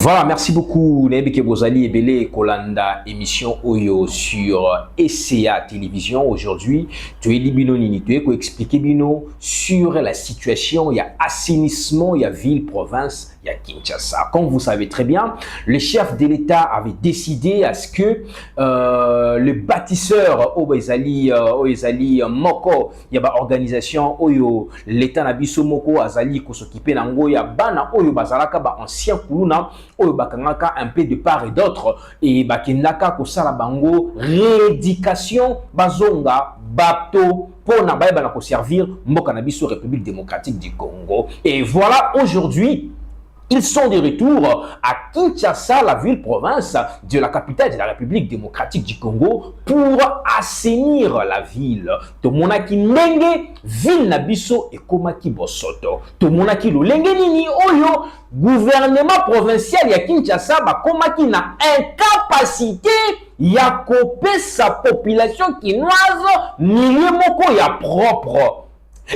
Voilà, merci beaucoup. Nebeke Bozali et Belé Kolanda, émission Oyo sur ECA Télévision. Aujourd'hui, tu es Libino Nini, tu es quoi expliquer Bino sur la situation. Il y a assainissement, il y a ville, province, il y a Kinshasa. Comme vous savez très bien, le chef de l'État avait décidé à ce que le bâtisseur Oezali Moko, il y a une organisation Oyo, l'État Nabiso Moko, Azali, ko s'occuper nango, il y a Bana Oyo Bazalaka, ancien Kuluna. Oyo bakangaka un peu de part et d'autre et bakendaka ko sala bango rééducation bazonga bato pona bayeba ko servir mboka na biso République démocratique du Congo. Et voilà, aujourd'hui ils sont de retour à Kinshasa, la ville-province de la capitale de la République démocratique du Congo, pour assainir la ville. Tomonaki ndenge ville nabiso et komaki bosoto. Tomonaki lolenge nini oyo gouvernement provincial ya Kinshasa ba komaki na incapacité ya kope sa population kinoise milieu moko ya propre.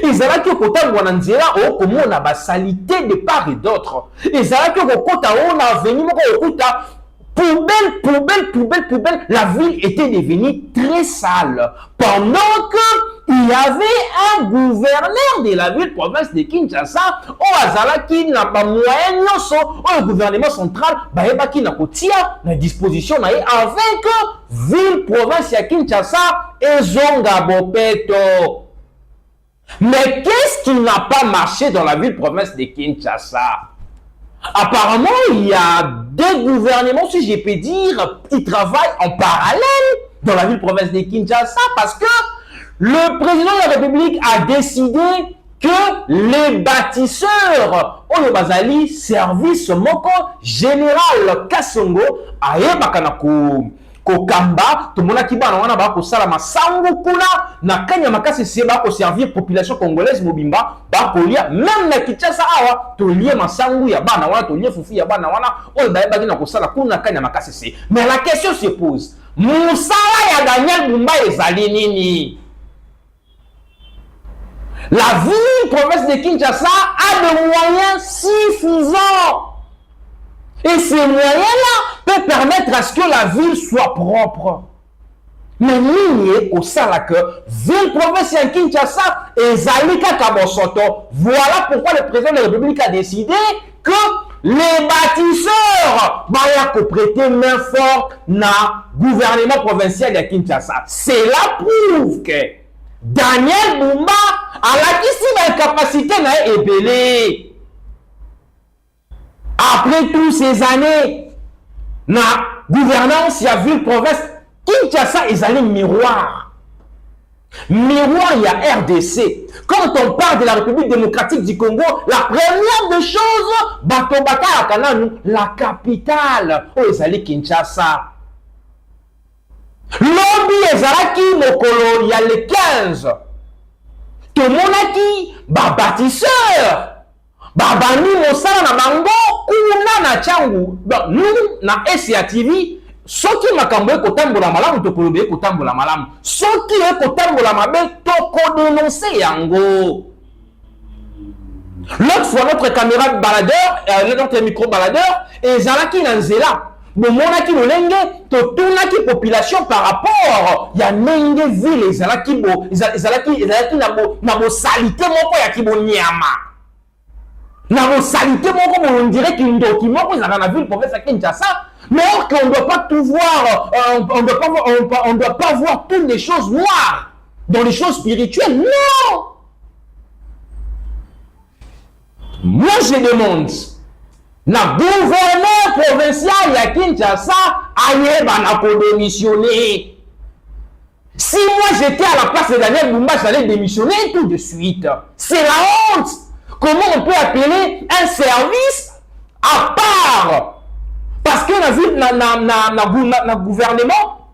Ils allaient que kota wananzera o comme on a basalité de part et d'autre. Ils allaient que kota on a venu moko kota poubelle. La ville était devenue très sale pendant que il y avait un gouverneur de la ville province de Kinshasa au azala qui n'a pas moyen nyonso au gouvernement central ba eba ki na kotia na disposition na avec ville province ya Kinshasa ezonga bopeto. Mais qu'est-ce qui n'a pas marché dans la ville-province de Kinshasa? Apparemment, il y a deux gouvernements, si je peux dire, qui travaillent en parallèle dans la ville-province de Kinshasa parce que le président de la République a décidé que les bâtisseurs, Oyo Bazali, service moko général Kassongo, Kokamba, tout le monde qui va na ba ko sala masango kuna na kanya makasi se ba ko servir population congolaise mobimba ba ko lia même na Kinshasa awa to lia masango ya bana wana to lia fufu ya bana wana o ba ba na ko sala kuna kanya makasi se. Mais la question se pose, musala ya Daniel Bumba ezali nini? La ville province de Kinshasa a des moyens suffisants. Et ces moyens-là peuvent permettre à ce que la ville soit propre. Mais nous, au Salak, ville province de Kinshasa et Zalika Kabosoto. Voilà pourquoi le président de la République a décidé que les bâtisseurs vont prêter main forte na gouvernement provincial de Kinshasa. Cela prouve que Daniel Bumba a la capacité à ébeler. Après toutes ces années, na gouvernance, il y a ville-province, Kinshasa, ils allaient miroir. Miroir, il y a RDC. Quand on parle de la République démocratique du Congo, la première des choses, Batobata Akananou, la capitale, oh, ils allaient Kinshasa. Lobby, ils allaient Mokolo, il y a les 15. Tout le monde a qui, bâtisseur. Babani mosala na bango kuna na changu nous na ECA TV soki makambo ekotambola malamu to kolobe ekotambola malamu soki ekotambola mabe to ko dénoncer yango. L'autre fois notre caméra baladeur notre micro baladeur ezalaki na nzela bomonaki lolenge to tunaki population par rapport ya ndenge ville ezalaki na bo salité moko ya kibonyama. La salité, on dirait qu'une document dans la ville pour faire Kinshasa, mais qu'on ne doit pas tout voir, on doit pas voir toutes les choses noires dans les choses spirituelles. Non! Moi, je demande, le gouvernement provincial à Kinshasa aille pour démissionner. Si moi j'étais à la place de Daniel Bumba, j'allais démissionner tout de suite. C'est la honte! Comment on peut appeler un service à part? Parce que le gouvernement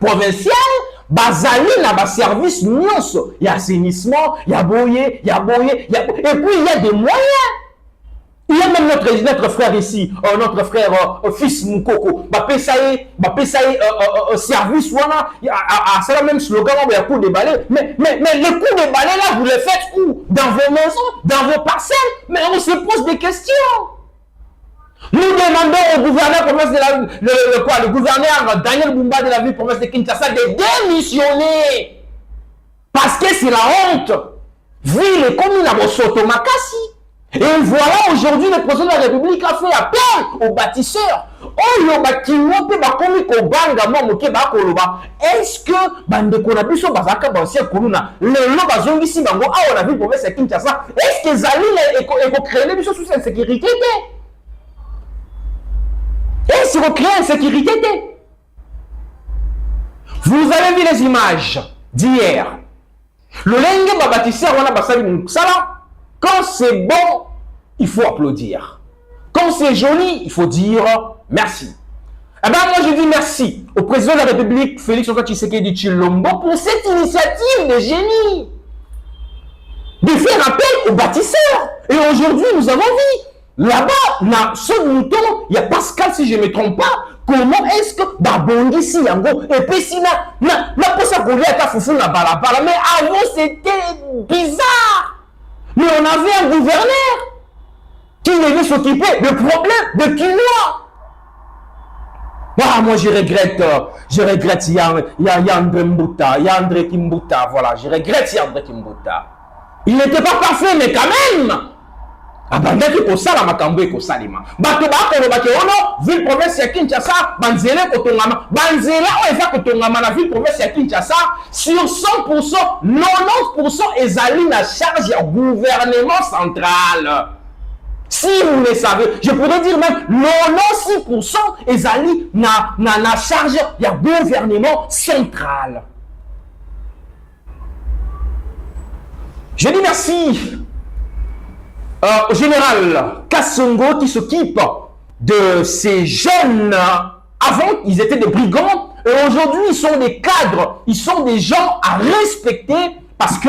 provincial, bazali na service nyonso, il y a assainissement, il y a boyer, et puis il y a des moyens. Il y a même notre frère ici, notre frère fils Moukoko, service wana, c'est le même slogan, il y a coup de balai. Mais le coup de balai là, vous le faites où? Dans vos maisons, dans vos parcelles? Mais on se pose des questions. Nous demandons au gouverneur le gouverneur Daniel Bumba de la ville province de Kinshasa de démissionner. Parce que c'est la honte. Ville et communes à Bosoto Makassi. Et voilà, aujourd'hui, le président de la République a fait appel aux bâtisseurs. Est-ce que est-ce que Zali est créé des choses sous insécurité? Est-ce qu'on crée insécurité? Vous avez vu les images d'hier. Le lengue bâtisseur, on a basali moussala. Quand c'est bon, il faut applaudir. Quand c'est joli, il faut dire merci. Eh bien, moi, je dis merci au président de la République, Félix Antoine Tshisekedi Tshilombo, pour cette initiative de génie de faire appel aux bâtisseurs. Et aujourd'hui, nous avons vu, là-bas, dans ce mouton, il y a Pascal, si je ne me trompe pas, comment est-ce que Babongi si yango et puis si na pas ça qu'on à foufou na balabala, mais avant c'était bizarre. Mais on avait un gouverneur qui devait s'occuper des problèmes de Kinois. Ah, moi je regrette, il y a André Mbuta, il y a André Kimbuta, voilà, je regrette André Kimbuta. Il n'était pas parfait, mais quand même. Abandaki ko sala makambo ko salima. Bato ba ko ba ke ono ville province ya Kinshasa banzele ko tongama. Banzela o eza ko tongama na ville province ya Kinshasa sur 100%, 90% ezali na charge ya gouvernement central. Si vous le savez, je pourrais dire même 96% ezali na charge ya gouvernement central. Je dis merci au général Kassongo qui s'occupe de ces jeunes. Avant, ils étaient des brigands et aujourd'hui, ils sont des cadres. Ils sont des gens à respecter parce que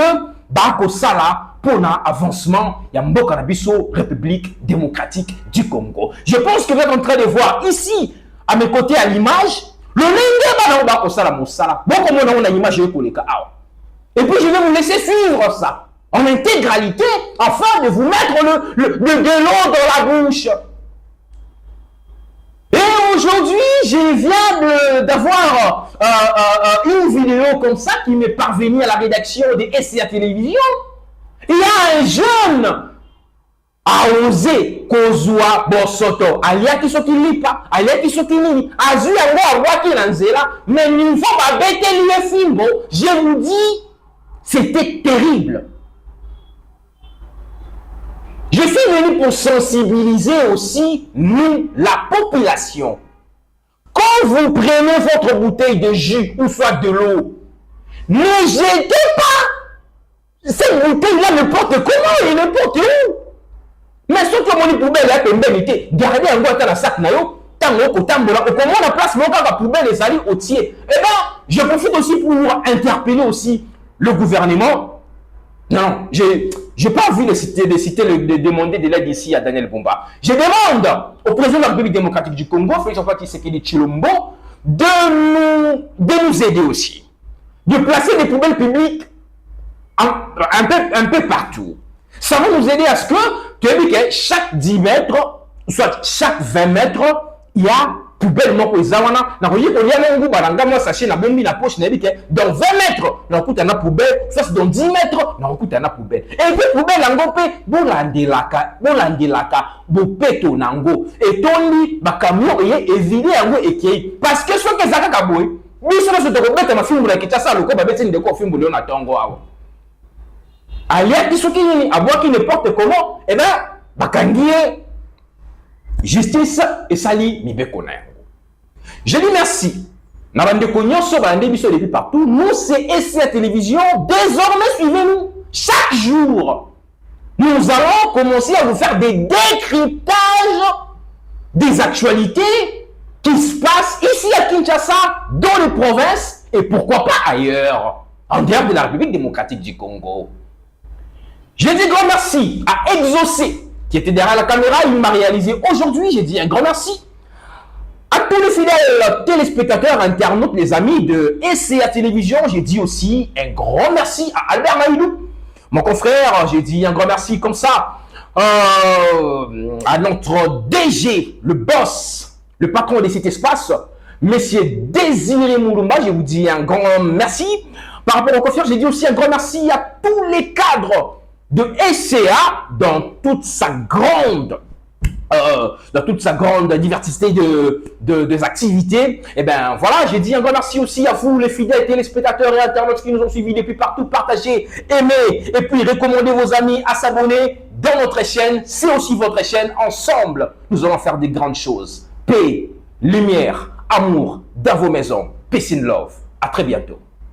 Bako Sala, pour l'avancement, il y a Mboka Nabiso, République démocratique du Congo. Je pense que vous êtes en train de voir ici, à mes côtés à l'image, le Lenge Bako Sala Moussala. Bon, comme on a une image, et puis je vais vous laisser suivre ça en intégralité, afin de vous mettre de l'eau dans la bouche. Et aujourd'hui, je viens d'avoir une vidéo comme ça qui m'est parvenue à la rédaction de SCA Télévision. Il y a un jeune a osé Kozua Bosoto, alia qui sokilipa, alia qui sokilini, azu yango awaki nanzela, mais une fois ba bête lié fimbo, je vous dis, c'était terrible. Je suis venu pour sensibiliser aussi, nous, la population. Quand vous prenez votre bouteille de jus ou soit de l'eau, ne jetez pas cette bouteille-là n'importe comment et n'importe où. Mais ce que mon poubelle est une belle gardez un boîte dans la sac nayo, tango kotambola, au comment la place mon la poubelle les alliés au tiers. Eh bien, je profite aussi pour interpeller aussi le gouvernement. Non, j'ai pas envie de demander de l'aide ici à Daniel Bumba. Je demande au président de la République démocratique du Congo, Félix Antoine Tshisekedi Tshilombo, de nous aider aussi. De placer des poubelles publiques un peu partout. Ça va nous aider à ce que chaque 10 mètres, soit chaque 20 mètres, il y a poubelle moko ezawana na koyi kolia longu balanga moi sachet na bombi na poche na bike dans 20 mètres na kuta na poubelle soit dans 10 mètres na kuta na poubelle et puis poubelle yango pe bolandelaka bopeto nango et tondi ba camion et éviter yango ekei parce que soit que zaka kaboy biso na soto ko beta mafimbu na kitasa loko ba beti ndeko fimbu leo na tongo awo alia kisoki ni abwaki n'importe comment et ben bakangie justice et sali mibeko na yango. Je dis merci. Depuis partout. Nous, c'est SCA Télévision. Désormais, suivez-nous. Chaque jour, nous allons commencer à vous faire des décryptages des actualités qui se passent ici à Kinshasa, dans les provinces, et pourquoi pas ailleurs, en dehors de la République démocratique du Congo. Je dis grand merci à Exaucé, qui était derrière la caméra. Il m'a réalisé aujourd'hui. J'ai dit un grand merci à tous les fidèles téléspectateurs, internautes, les amis de SCA Télévision. J'ai dit aussi un grand merci à Albert Maïlou, mon confrère. J'ai dit un grand merci comme ça à notre DG, le boss, le patron de cet espace, Monsieur Désiré Moulumba. Je vous dis un grand merci. Par rapport aux confiances, j'ai dit aussi un grand merci à tous les cadres de SCA dans toute sa grande diversité des activités. Et ben voilà, j'ai dit un grand merci aussi à vous, les fidèles téléspectateurs et internautes qui nous ont suivis depuis partout. Partagez, aimez et puis recommandez vos amis à s'abonner dans notre chaîne. C'est aussi votre chaîne. Ensemble, nous allons faire des grandes choses. Paix, lumière, amour dans vos maisons. Peace and love. À très bientôt.